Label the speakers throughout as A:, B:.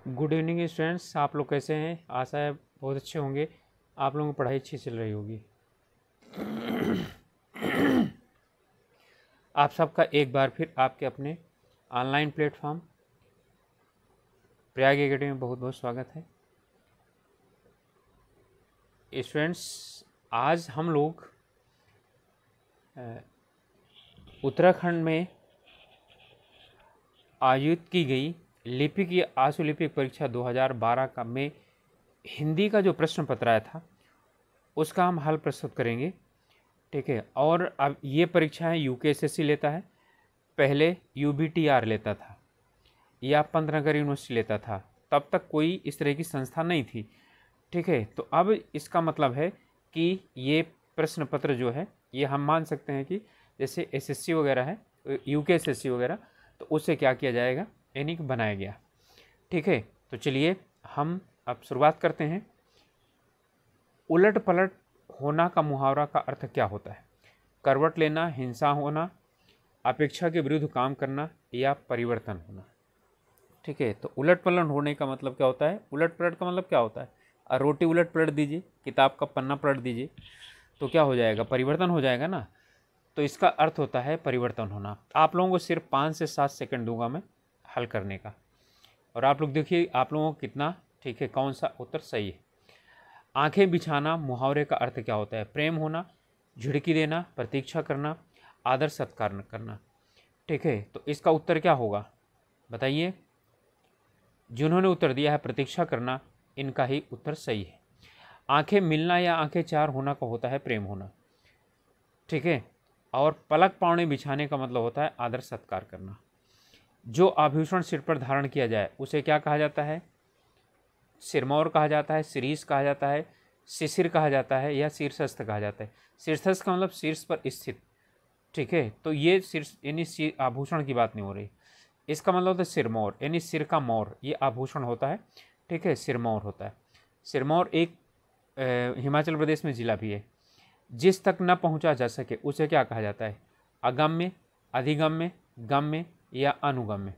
A: Good evening students, आप लोग कैसे हैं? आशा है बहुत अच्छे होंगे। आप लोगों की पढ़ाई अच्छी चल रही होगी। आप सबका एक बार फिर आपके अपने ऑनलाइन प्लेटफॉर्म प्रयाग एकेडमी में बहुत बहुत स्वागत है। स्टूडेंट्स, आज हम लोग उत्तराखंड में आयोजित की गई लिपिक या आशुलिपिक परीक्षा 2012 का में हिंदी का जो प्रश्न पत्र आया था उसका हम हल प्रस्तुत करेंगे। ठीक है। और अब ये परीक्षाएं यूकेएसएससी लेता है, पहले यूबीटीआर लेता था या पंतनगर यूनिवर्सिटी लेता था। तब तक कोई इस तरह की संस्था नहीं थी। ठीक है। तो अब इसका मतलब है कि ये प्रश्न पत्र जो है ये हम मान सकते हैं कि जैसे एसएससी वगैरह है, यूकेएसएससी वगैरह, तो उससे क्या किया जाएगा, यानी कि बनाया गया। ठीक है। तो चलिए हम अब शुरुआत करते हैं। उलट पलट होना का मुहावरा का अर्थ क्या होता है? करवट लेना, हिंसा होना, अपेक्षा के विरुद्ध काम करना या परिवर्तन होना। ठीक है। तो उलट पलट होने का मतलब क्या होता है? उलट पलट का मतलब क्या होता है? रोटी उलट पलट दीजिए, किताब का पन्ना पलट दीजिए, तो क्या हो जाएगा? परिवर्तन हो जाएगा ना। तो इसका अर्थ होता है परिवर्तन होना। आप लोगों को सिर्फ 5 से 7 सेकंड दूंगा मैं हल करने का, और आप लोग देखिए आप लोगों को कितना ठीक है, कौन सा उत्तर सही है। आंखें बिछाना मुहावरे का अर्थ क्या होता है? प्रेम होना, झिड़की देना, प्रतीक्षा करना, आदर सत्कार करना। ठीक है। तो इसका उत्तर क्या होगा बताइए। जिन्होंने उत्तर दिया है प्रतीक्षा करना, इनका ही उत्तर सही है। आंखें मिलना या आंखें चार होना का होता है प्रेम होना। ठीक है। और पलक पावने बिछाने का मतलब होता है आदर सत्कार करना। जो आभूषण सिर पर धारण किया जाए उसे क्या कहा जाता है? सिरमौर कहा जाता है, शिरीष कहा जाता है, शिशिर कहा जाता है या शीर्षस्थ कहा जाता है। शीर्षस्थ का मतलब शीर्ष पर स्थित। ठीक है। तो ये शीर्ष यानी आभूषण की बात नहीं हो रही। इसका मतलब होता है सिरमौर, यानी सिर का मौर, ये आभूषण होता है। ठीक है। सिरमौर होता है। सिरमौर एक हिमाचल प्रदेश में जिला भी है। जिस तक न पहुंचा जा सके उसे क्या कहा जाता है? अगम्य, अधिगम्य, गम्य या अनुगम्य।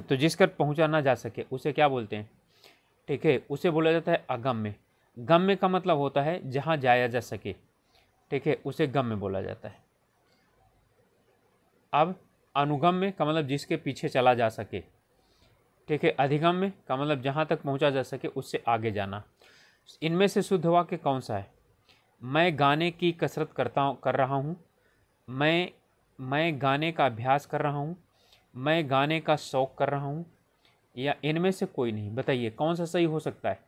A: तो जिस तक पहुंचा ना जा सके उसे क्या बोलते हैं? ठीक है, उसे बोला जाता है अगम्य। गम्य का मतलब होता है जहां जाया जा सके। ठीक है, उसे गम्य बोला जाता है। अब अनुगम्य का मतलब जिसके पीछे चला जा सके। ठीक है। अधिगम्य का मतलब जहां तक पहुंचा जा सके उससे आगे जाना। इनमें से शुद्ध वाक्य कौन सा है? मैं गाने की कसरत कर रहा हूँ। मैं गाने का अभ्यास कर रहा हूँ। मैं गाने का शौक कर रहा हूँ। या इनमें से कोई नहीं। बताइए कौन सा सही हो सकता है?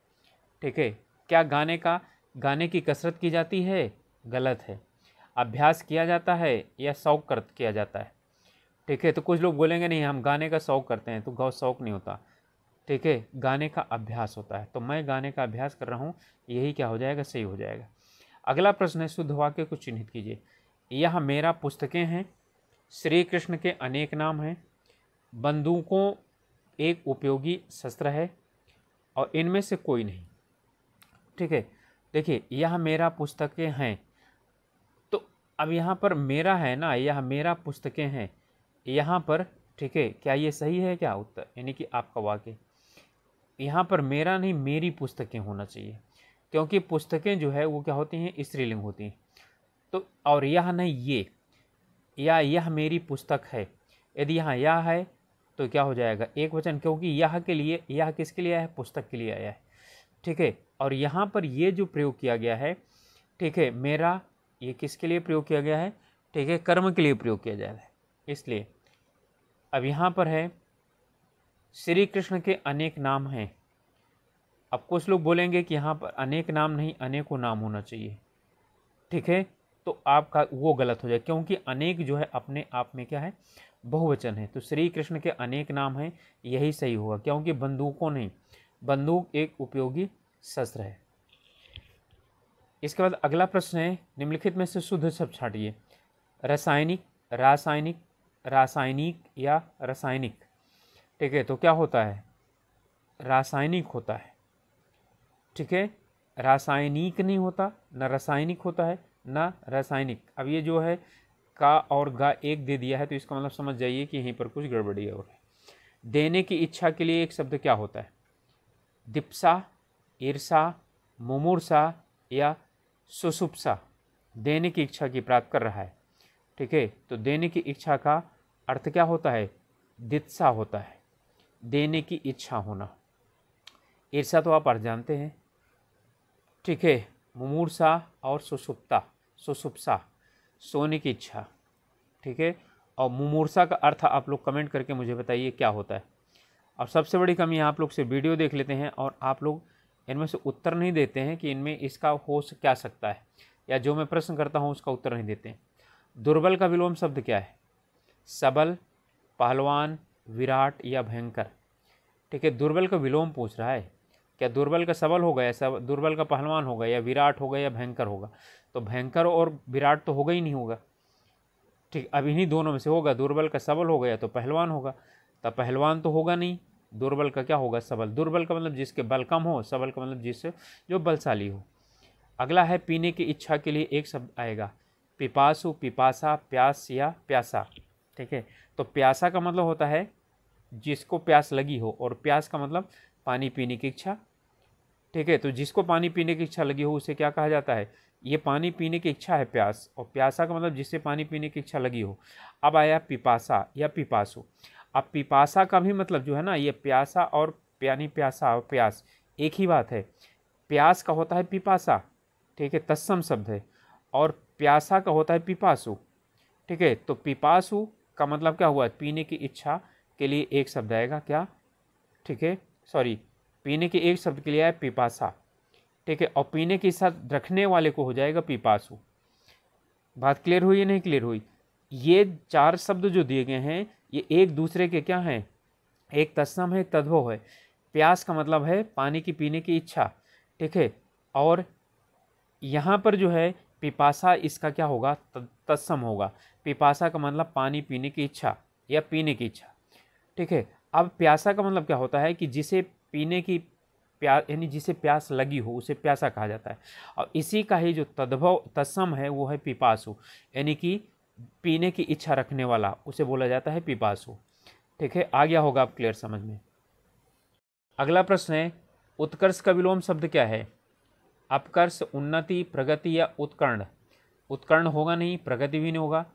A: ठीक है। क्या गाने की कसरत की जाती है? गलत है। अभ्यास किया जाता है या शौक कर किया जाता है? ठीक है। तो कुछ लोग बोलेंगे नहीं हम गाने का शौक करते हैं, तो गौ शौक नहीं होता। ठीक है, गाने का अभ्यास होता है। तो मैं गाने का अभ्यास कर रहा हूँ, यही क्या हो जाएगा? सही हो जाएगा। अगला प्रश्न है, शुद्ध वाक्य को चिन्हित कीजिए। यह मेरा पुस्तकें हैं, श्री कृष्ण के अनेक नाम हैं, बंदूकों एक उपयोगी शस्त्र है, और इनमें से कोई नहीं। ठीक है। देखिए यह मेरा पुस्तकें हैं, तो अब यहाँ पर मेरा है ना, यह मेरा पुस्तकें हैं यहाँ पर। ठीक है, क्या ये सही है क्या उत्तर, यानी कि आपका वाक्य? यहाँ पर मेरा नहीं, मेरी पुस्तकें होना चाहिए, क्योंकि पुस्तकें जो है वो क्या होती हैं? स्त्रीलिंग होती हैं। तो और यह नहीं ये, या यह मेरी पुस्तक है। यदि यहाँ यह है तो क्या हो जाएगा? एक वचन, क्योंकि यह के लिए, यह किसके लिए आया है? पुस्तक के लिए आया है। ठीक है। और यहाँ पर ये जो प्रयोग किया गया है, ठीक है, मेरा, ये किसके लिए प्रयोग किया गया है? ठीक है, कर्म के लिए प्रयोग किया जाता है, इसलिए। अब यहाँ पर है श्री कृष्ण के अनेक नाम हैं। अब कुछ लोग बोलेंगे कि यहाँ पर अनेक नाम नहीं, अनेकों नाम होना चाहिए। ठीक है। तो आपका वो गलत हो जाए, क्योंकि अनेक जो है अपने आप में क्या है? बहुवचन है। तो श्री कृष्ण के अनेक नाम हैं, यही सही होगा, क्योंकि बंदूकों नहीं, बंदूक एक उपयोगी शस्त्र है। इसके बाद अगला प्रश्न है, निम्नलिखित में से शुद्ध शब्द छांटिए। रासायनिक, रासायनिक, रासायनिक या रासायनिक। ठीक है। तो क्या होता है? रासायनिक होता है। ठीक है। रासायनिक नहीं होता, न रासायनिक होता है, न रासायनिक। अब ये जो है का और गा एक दे दिया है, तो इसका मतलब समझ जाइए कि यहीं पर कुछ गड़बड़ी और है। देने की इच्छा के लिए एक शब्द क्या होता है? दिप्सा, ईर्षा, मुमूर्षा या सुसुप्सा। देने की इच्छा की प्राप्त कर रहा है, ठीक है। तो देने की इच्छा का अर्थ क्या होता है? दित्सा होता है, देने की इच्छा होना। ईर्षा तो आप अर्थ जानते हैं, ठीक है। मुमूर्षा और सुसुप्सा, सोने की इच्छा, ठीक है। और मुमूर्षा का अर्थ आप लोग कमेंट करके मुझे बताइए क्या होता है। अब सबसे बड़ी कमी आप लोग से वीडियो देख लेते हैं और आप लोग इनमें से उत्तर नहीं देते हैं कि इनमें इसका हो क्या सकता है, या जो मैं प्रश्न करता हूँ उसका उत्तर नहीं देते हैं। दुर्बल का विलोम शब्द क्या है? सबल, पहलवान, विराट या भयंकर, ठीक है। दुर्बल का विलोम पूछ रहा है, क्या दुर्बल का सबल होगा, या सब दुर्बल का पहलवान होगा, या विराट होगा, या भयंकर होगा? तो भयंकर और विराट तो होगा ही नहीं होगा, ठीक। अब इन्हीं दोनों में से होगा, दुर्बल का सबल हो गया तो पहलवान होगा, तब पहलवान तो होगा नहीं, दुर्बल का क्या होगा? सबल। दुर्बल का मतलब जिसके बल कम हो, सबल का मतलब जिससे जो बलशाली हो। अगला है पीने की इच्छा के लिए एक शब्द आएगा, पिपासु, पिपासा, प्यास या प्यासा, ठीक है। तो प्यासा का मतलब होता है जिसको प्यास लगी हो, और प्यास का मतलब पानी पीने की इच्छा, ठीक है। तो जिसको पानी पीने की इच्छा लगी हो उसे क्या कहा जाता है? ये पानी पीने की इच्छा है प्यास, और प्यासा का मतलब जिससे पानी पीने की इच्छा लगी हो। अब आया पिपासा या पिपासु। अब पिपासा का भी मतलब जो है ना, ये प्यासा और यानी प्यासा और प्यास एक ही बात है। प्यास का होता है पिपासा, ठीक है, तत्सम शब्द है, और प्यासा का होता है पिपासु, ठीक है। तो पिपासु का मतलब क्या हुआ? पीने की इच्छा के लिए एक शब्द आएगा क्या, ठीक है, सॉरी, पीने के एक शब्द के लिए आया पिपासा, ठीक है। और पीने की इच्छा रखने वाले को हो जाएगा पिपासु। बात क्लियर हुई या नहीं क्लियर हुई? ये चार शब्द जो दिए गए हैं ये एक दूसरे के क्या हैं? एक तत्सम है, एक तद्भव है। प्यास का मतलब है पानी की पीने की इच्छा, ठीक है। और यहाँ पर जो है पिपासा, इसका क्या होगा? तत्सम होगा। पिपासा का मतलब पानी पीने की इच्छा या पीने की इच्छा, ठीक है। अब प्यासा का मतलब क्या होता है कि जिसे पीने की प्यास, यानी जिसे प्यास लगी हो उसे प्यासा कहा जाता है। और इसी का ही जो तद्भव तत्सम है वो है पिपासु, यानी कि पीने की इच्छा रखने वाला, उसे बोला जाता है पिपासु, ठीक है। आ गया होगा आप क्लियर समझ में। अगला प्रश्न है, उत्कर्ष का विलोम शब्द क्या है? अपकर्ष, उन्नति, प्रगति या उत्कर्ण। उत्कर्ण होगा नहीं, प्रगति भी नहीं होगा।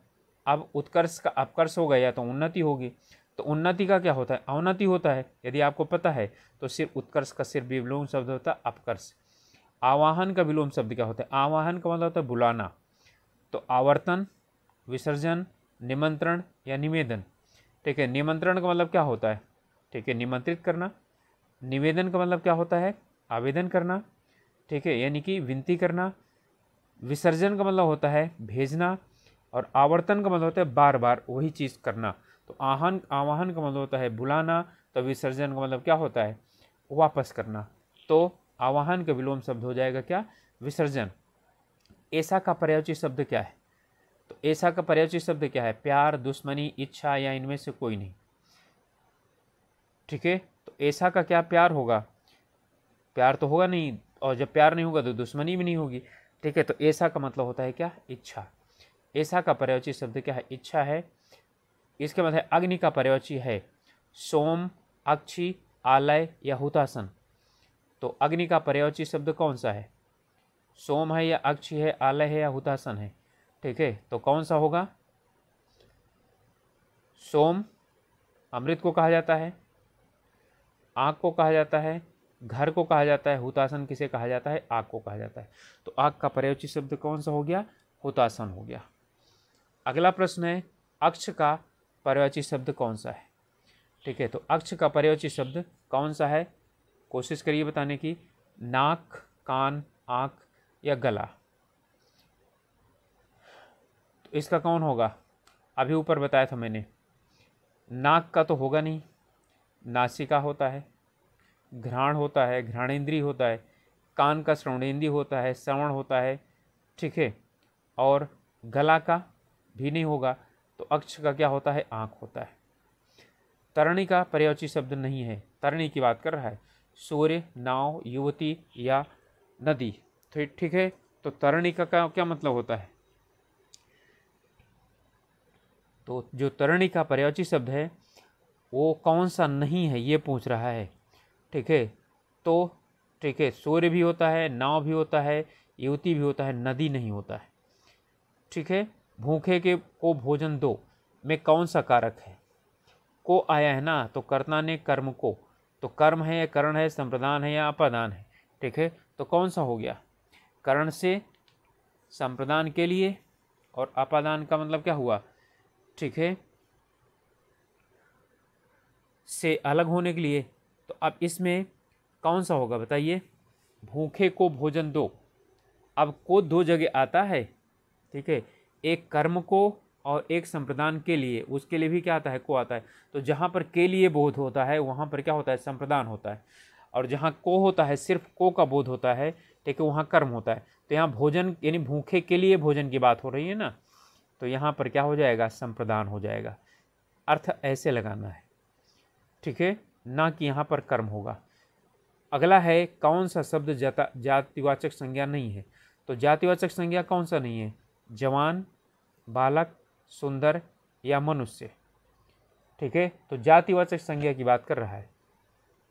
A: अब उत्कर्ष का अपकर्ष हो गया तो उन्नति होगी, तो उन्नति का क्या होता है? अवनति होता है। यदि आपको पता है तो सिर्फ उत्कर्ष का सिर्फ विलोम शब्द होता है अपकर्ष। आवाहन का विलोम शब्द क्या होता है? आवाहन का मतलब होता है बुलाना। तो आवर्तन, विसर्जन, निमंत्रण या निवेदन, ठीक है। निमंत्रण का मतलब क्या होता है? ठीक है, निमंत्रित करना। निवेदन का मतलब क्या होता है? आवेदन करना, ठीक है, यानी कि विनती करना। विसर्जन का मतलब होता है भेजना, और आवर्तन का मतलब होता है बार बार वही चीज़ करना। तो आवाहन का मतलब होता है बुलाना, तो विसर्जन का मतलब क्या होता है? वापस करना। तो आवाहन का विलोम शब्द हो जाएगा क्या? विसर्जन। ऐसा का पर्यायवाची शब्द क्या है? तो ऐसा का पर्यायवाची शब्द क्या है? प्यार, दुश्मनी, इच्छा या इनमें से कोई नहीं, ठीक है। तो ऐसा का क्या प्यार होगा? प्यार तो होगा नहीं, और जब प्यार नहीं होगा तो दुश्मनी भी नहीं होगी, ठीक है। तो ऐसा का मतलब होता है क्या? इच्छा। ऐसा का पर्यायवाची शब्द क्या है? इच्छा है। इसके बाद है अग्नि का पर्यायवाची है सोम, अक्षी, आलय या हुतासन। तो अग्नि का पर्यायवाची शब्द कौन सा है? सोम है या अक्षी है, आलय है या हुतासन है, ठीक है। तो कौन सा होगा? सोम अमृत को कहा जाता है, आग को कहा जाता है, घर को कहा जाता है। हुतासन किसे कहा जाता है? आग को कहा जाता है। तो आग का पर्यायवाची शब्द कौन सा हो गया? हुतासन हो गया। अगला प्रश्न है, अक्ष का पर्यायवाची शब्द कौन सा है? ठीक है, तो अक्ष का पर्यायवाची शब्द कौन सा है? कोशिश करिए बताने की। नाक, कान, आँख या गला। तो इसका कौन होगा? अभी ऊपर बताया था मैंने। नाक का तो होगा नहीं, नासिका होता है, घ्राण होता है, घ्राणेंद्रिय होता है, कान का श्रवणेंद्रिय होता है, श्रवण होता है, ठीक है। और गला का भी नहीं होगा, तो अक्ष का क्या होता है? आँख होता है। तरणी का पर्यायवाची शब्द नहीं है, तरणी की बात कर रहा है। सूर्य, नाव, युवती या नदी, ठीक है। तो तरणी का क्या मतलब होता है? तो जो तरणी का पर्यायवाची शब्द है वो कौन सा नहीं है ये पूछ रहा है। ठीक है, तो ठीक है, सूर्य भी होता है, नाव भी होता है, युवती भी होता है, नदी नहीं होता है। ठीक है, भूखे के को भोजन दो में कौन सा कारक है? को आया है ना, तो कर्ता ने कर्म को, तो कर्म है या करण है, संप्रदान है या अपादान है? ठीक है, तो कौन सा हो गया? करण से संप्रदान के लिए, और अपादान का मतलब क्या हुआ? ठीक है, से अलग होने के लिए। तो अब इसमें कौन सा होगा बताइए? भूखे को भोजन दो, अब को दो जगह आता है। ठीक है, एक कर्म को और एक संप्रदान के लिए, उसके लिए भी क्या आता है? को आता है। तो जहाँ पर के लिए बोध होता है वहाँ पर क्या होता है? संप्रदान होता है। और जहाँ को होता है, सिर्फ को का बोध होता है, ठीक है, वहाँ कर्म होता है। तो यहाँ भोजन यानी भूखे के लिए भोजन की बात हो रही है ना, तो यहाँ पर क्या हो जाएगा? संप्रदान हो जाएगा। अर्थ ऐसे लगाना है, ठीक है, ना कि यहाँ पर कर्म होगा। अगला है कौन सा शब्द जातिवाचक संज्ञा नहीं है? तो जातिवाचक संज्ञा कौन सा नहीं है? जवान, बालक, सुंदर या मनुष्य। ठीक है, तो जातिवाचक संज्ञा की बात कर रहा है।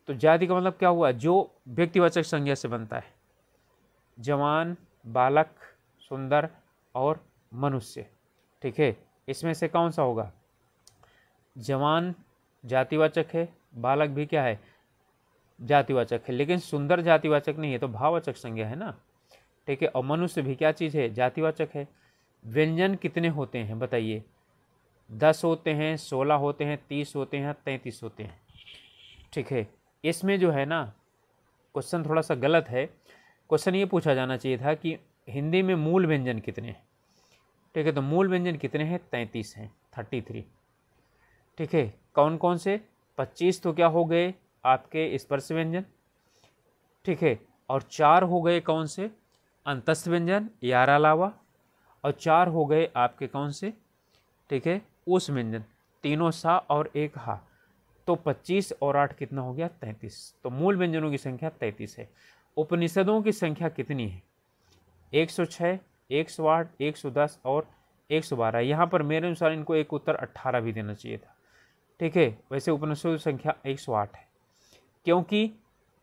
A: तो जाति का मतलब क्या हुआ? जो व्यक्तिवाचक संज्ञा से बनता है। जवान, बालक, सुंदर और मनुष्य। ठीक है, इसमें से कौन सा होगा? जवान जातिवाचक है, बालक भी क्या है? जातिवाचक है, लेकिन सुंदर जातिवाचक नहीं है, तो भाववाचक संज्ञा है ना। ठीक है, और मनुष्य भी क्या चीज़ है? जातिवाचक है। व्यंजन कितने होते हैं बताइए? 10 होते हैं, 16 होते हैं, 30 होते हैं, 33 होते हैं। ठीक है, इसमें जो है ना क्वेश्चन थोड़ा सा गलत है। क्वेश्चन ये पूछा जाना चाहिए था कि हिंदी में मूल व्यंजन कितने हैं। ठीक है, तो मूल व्यंजन कितने हैं? 33 हैं, 33। ठीक है, कौन कौन से? 25 तो क्या हो गए? आपके स्पर्श व्यंजन। ठीक है, और 4 हो गए कौन से? अंतस्थ व्यंजन, यार अलावा। और 4 हो गए आपके कौन से? ठीक है, उस व्यंजन, तीनों सा और एक हा। तो 25 और 8 कितना हो गया? 33। तो मूल व्यंजनों की संख्या 33 है। उपनिषदों की संख्या कितनी है? 106, 108, 110 और 112। यहाँ पर मेरे अनुसार इनको एक उत्तर 18 भी देना चाहिए था। ठीक है, वैसे उपनिषदों की संख्या 108 है, क्योंकि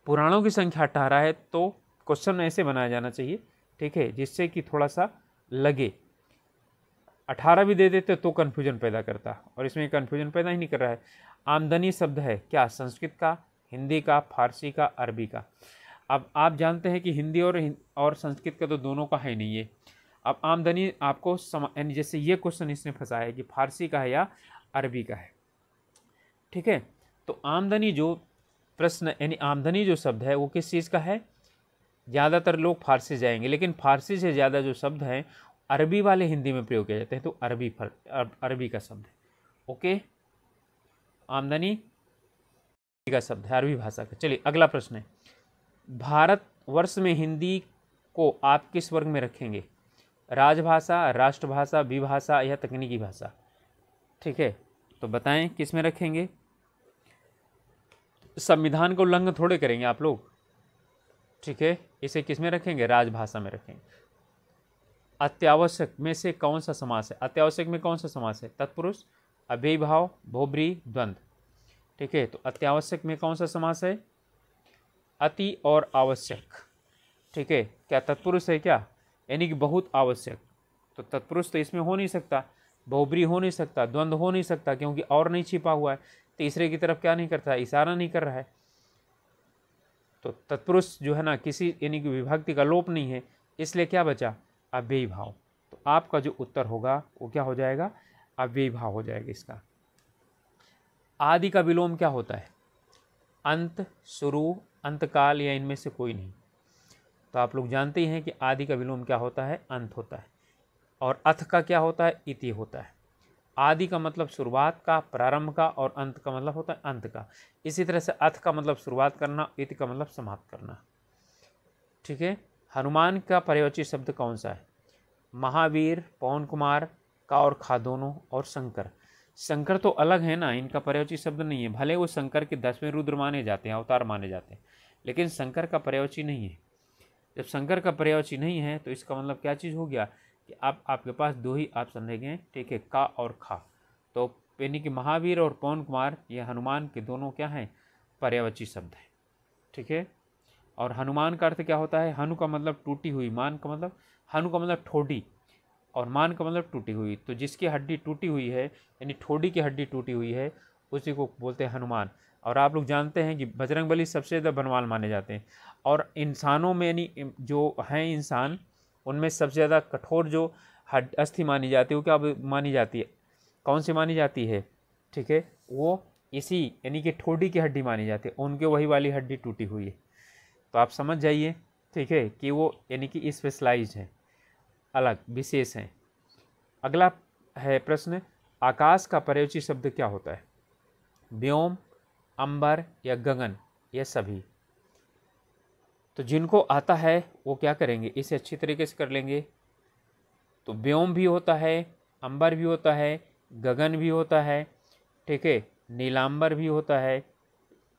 A: पुराणों की संख्या 18 है, तो क्वेश्चन ऐसे बनाया जाना चाहिए, ठीक है, जिससे कि थोड़ा सा लगे। 18 भी दे देते तो कन्फ्यूजन पैदा करता, और इसमें कन्फ्यूजन पैदा ही नहीं कर रहा है। आमदनी शब्द है क्या? संस्कृत का, हिंदी का, फारसी का, अरबी का। अब आप जानते हैं कि हिंदी और संस्कृत का तो दोनों का है नहीं ये। अब आमदनी आपको यानी जैसे ये क्वेश्चन इसने फंसाया है कि फारसी का है या अरबी का है। ठीक है, तो आमदनी जो प्रश्न यानी आमदनी जो शब्द है वो किस चीज़ का है? ज़्यादातर लोग फारसी जाएंगे, लेकिन फारसी से ज़्यादा जो शब्द हैं अरबी वाले हिंदी में प्रयोग किए जाते हैं, तो अरबी का शब्द है। ओके, आमदनी का शब्द है, अरबी भाषा का। चलिए अगला प्रश्न है, भारतवर्ष में हिंदी को आप किस वर्ग में रखेंगे? राजभाषा, राष्ट्रभाषा, विभाषा या तकनीकी भाषा? ठीक है, तो बताएं किस में रखेंगे? संविधान को उल्लंघन थोड़े करेंगे आप लोग। ठीक है, इसे किस में रखेंगे? राजभाषा में रखेंगे। अत्यावश्यक में से कौन सा समास है? अत्यावश्यक में कौन सा समास है? तत्पुरुष, अव्ययीभाव, बहुब्रीहि, द्वंद्व। ठीक है, तो अत्यावश्यक में कौन सा समास है? अति और आवश्यक। ठीक है, क्या तत्पुरुष है क्या? यानी कि बहुत आवश्यक, तो तत्पुरुष तो इसमें हो नहीं सकता, बहुब्रीहि हो नहीं सकता, द्वंद्व हो नहीं सकता, क्योंकि और नहीं छिपा हुआ है, तीसरे की तरफ क्या नहीं करता है? इशारा नहीं कर रहा है। तो तत्पुरुष जो है ना किसी यानी कि विभक्ति का लोप नहीं है, इसलिए क्या बचा? अव्ययी भाव। तो आपका जो उत्तर होगा वो क्या हो जाएगा? अव्ययी भाव हो जाएगा इसका। आदि का विलोम क्या होता है? अंत, शुरू, अंतकाल या इनमें से कोई नहीं। तो आप लोग जानते ही हैं कि आदि का विलोम क्या होता है? अंत होता है। और अथ का क्या होता है? इति होता है। आदि का मतलब शुरुआत का, प्रारंभ का, और अंत का मतलब होता है अंत का। इसी तरह से अथ का मतलब शुरुआत करना, इति का मतलब समाप्त करना। ठीक है, हनुमान का पर्यायवाची शब्द कौन सा है? महावीर, पवन कुमार, का और खा दोनों, और शंकर। शंकर तो अलग है ना, इनका पर्यायवाची शब्द नहीं है। भले वो शंकर के 10वें रुद्र माने जाते हैं, अवतार माने जाते हैं, लेकिन शंकर का पर्यायवाची नहीं है। जब शंकर का पर्यायवाची नहीं है तो इसका मतलब क्या चीज़ हो गया कि आपके पास दो ही ऑप्शन रह गए। ठीक है, का और खा। तो यानी कि महावीर और पवन कुमार ये हनुमान के दोनों क्या हैं, पर्यायवाची शब्द है। ठीक है, और हनुमान का अर्थ क्या होता है, हनु का मतलब टूटी हुई, मान का मतलब, हनु का मतलब ठोडी और मान का मतलब टूटी हुई। तो जिसकी हड्डी टूटी हुई है यानी ठोडी की हड्डी टूटी हुई है उसी को बोलते हैं हनुमान। और आप लोग जानते हैं कि बजरंगबली सबसे ज़्यादा बलवान माने जाते हैं, और इंसानों में यानी जो हैं इंसान उनमें सबसे ज़्यादा कठोर जो अस्थि मानी जाती है वो क्या मानी जाती है, कौन सी मानी जाती है, ठीक है, वो इसी यानी कि ठोडी की हड्डी मानी जाती है, उनके वही वाली हड्डी टूटी हुई है। तो आप समझ जाइए, ठीक है, कि वो यानी कि स्पेशलाइज्ड है, अलग विशेष हैं। अगला है प्रश्न, आकाश का पर्यायवाची शब्द क्या होता है, व्योम, अंबर या गगन, ये सभी। तो जिनको आता है वो क्या करेंगे, इसे अच्छी तरीके से कर लेंगे। तो व्योम भी होता है, अंबर भी होता है, गगन भी होता है, ठीक है, नीलांबर भी होता है,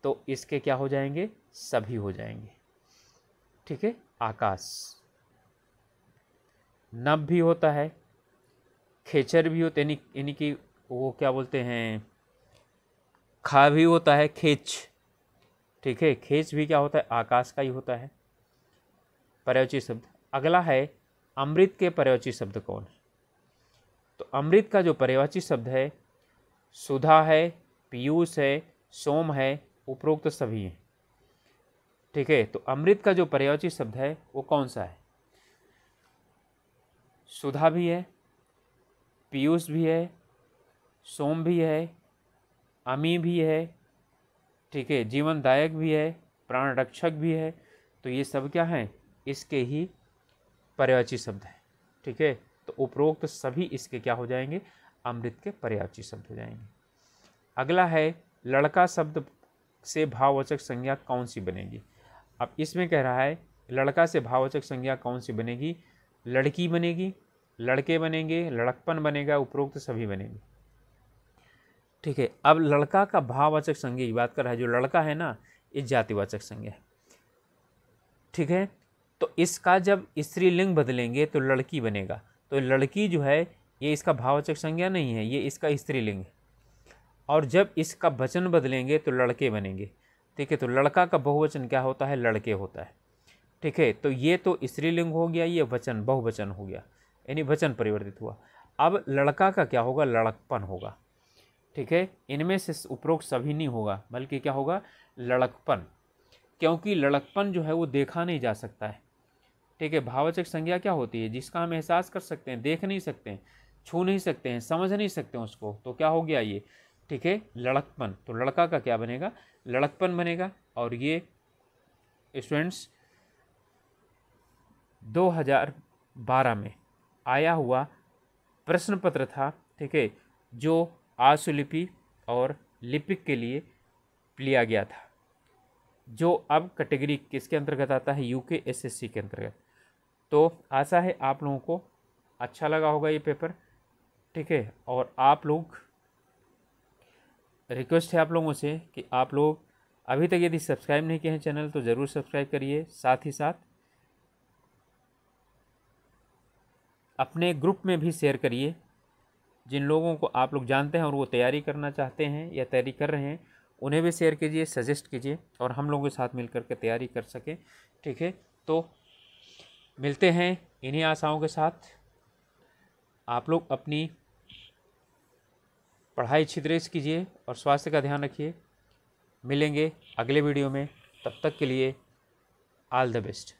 A: तो इसके क्या हो जाएंगे, सभी हो जाएंगे। ठीक है, आकाश। नभ भी होता है, खेचर भी होते हैं, यानी कि वो क्या बोलते हैं, खा भी होता है, खेच। ठीक है, खेच भी क्या होता है, आकाश का ही होता है पर्यायवाची शब्द। अगला है अमृत के पर्यायवाची शब्द कौन है। तो अमृत का जो पर्यायवाची शब्द है, सुधा है, पीयूष है, सोम है, उपरोक्त सभी हैं। ठीक है, तो अमृत का जो पर्यायवाची शब्द है वो कौन सा है, सुधा भी है, पीयूष भी है, सोम भी है, अमी भी है, ठीक है, जीवनदायक भी है, प्राण रक्षक भी है। तो ये सब क्या हैं, इसके ही पर्यायवाची शब्द हैं। ठीक है, तो उपरोक्त सभी इसके क्या हो जाएंगे, अमृत के पर्यायवाची शब्द हो जाएंगे। अगला है लड़का शब्द से भाववाचक संज्ञा कौन सी बनेगी। अब इसमें कह रहा है लड़का से भाववाचक संज्ञा कौन सी बनेगी, लड़की बनेगी, लड़के बनेंगे, लड़कपन बनेगा, उपरोक्त सभी बनेंगे। ठीक है, अब लड़का का भाववाचक संज्ञा की बात कर रहा है, जो लड़का है ना ये जातिवाचक संज्ञा है। ठीक है, तो इसका जब स्त्रीलिंग बदलेंगे तो लड़की बनेगा, तो लड़की जो है ये इसका भाववाचक संज्ञा नहीं है, ये इसका स्त्रीलिंग है। और जब इसका वचन बदलेंगे तो लड़के बनेंगे। ठीक है, तो लड़का का बहुवचन क्या होता है, लड़के होता है। ठीक है, तो ये तो स्त्रीलिंग हो गया, ये वचन बहुवचन हो गया, यानी वचन परिवर्तित हुआ। अब लड़का का क्या होगा, लड़कपन होगा। ठीक है, इनमें से उपरोक्त सभी नहीं होगा, बल्कि क्या होगा, लड़कपन, क्योंकि लड़कपन जो है वो देखा नहीं जा सकता है। ठीक है, भाववाचक संज्ञा क्या होती है, जिसका हम एहसास कर सकते हैं, देख नहीं सकते हैं, छू नहीं सकते हैं, समझ नहीं सकते हैं उसको, तो क्या हो गया ये, ठीक है, लड़कपन। तो लड़का का क्या बनेगा, लड़कपन बनेगा। और ये स्टूडेंट्स 2012 में आया हुआ प्रश्न पत्र था, ठीक है, जो आशुलिपि और लिपिक के लिए लिया गया था, जो अब कैटेगरी किसके अंतर्गत आता है, यूके एसएससी के अंतर्गत। तो आशा है आप लोगों को अच्छा लगा होगा ये पेपर। ठीक है, और आप लोग, रिक्वेस्ट है आप लोगों से कि आप लोग अभी तक यदि सब्सक्राइब नहीं किए हैं चैनल तो ज़रूर सब्सक्राइब करिए, साथ ही साथ अपने ग्रुप में भी शेयर करिए। जिन लोगों को आप लोग जानते हैं और वो तैयारी करना चाहते हैं या तैयारी कर रहे हैं उन्हें भी शेयर कीजिए, सजेस्ट कीजिए, और हम लोगों के साथ मिलकर के तैयारी कर सकें। ठीक है, तो मिलते हैं इन्हीं आशाओं के साथ। आप लोग अपनी पढ़ाई अच्छी तरह से कीजिए और स्वास्थ्य का ध्यान रखिए। मिलेंगे अगले वीडियो में, तब तक के लिए ऑल द बेस्ट।